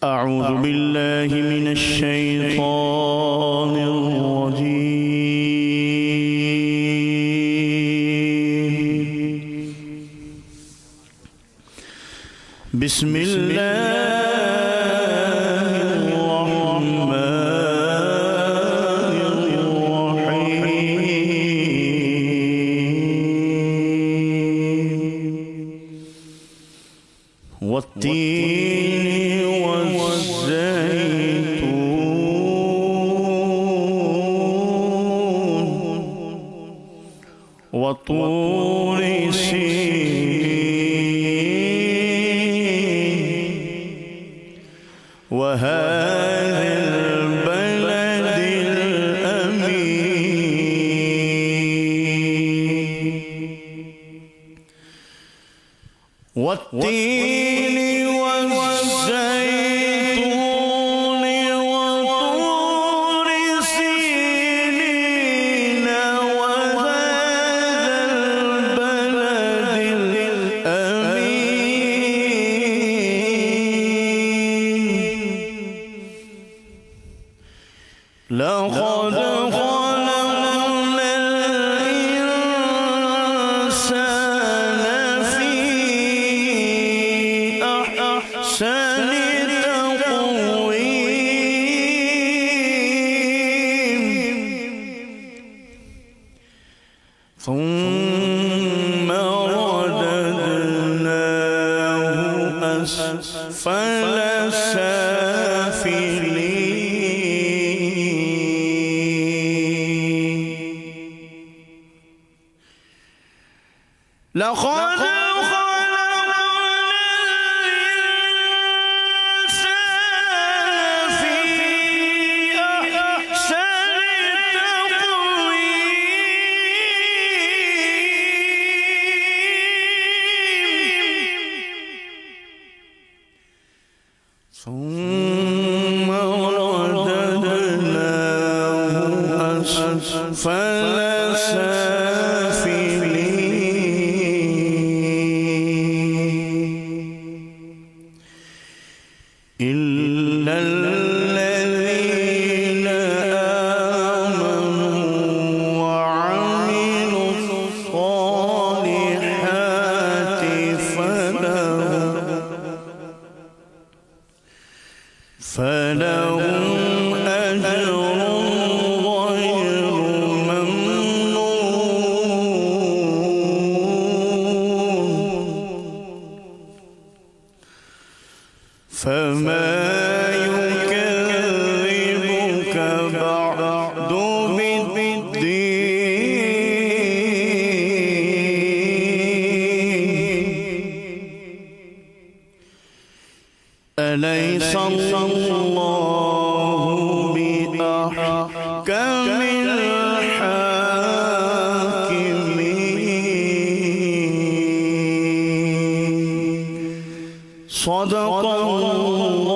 أعوذ بالله من الشيطان الرجيم. بسم الله الرحمن الرحيم. والتين والزيتون وطور سينين وهذا البلد الأمين. والتين والزيتون وطور سينين وهذا البلد الأمين. لقد خلقنا الإنسان في أحسن تقويم ثم رددناه أسفل سافلين. لقد ثم رددناه أسفل سافلين. إلا الذين آمنوا وعملوا الصالحات فلهم أجر غير ممنون. فما يكذبك بعد بالدين. أليس الله بأحكم الحاكمين. صدق الله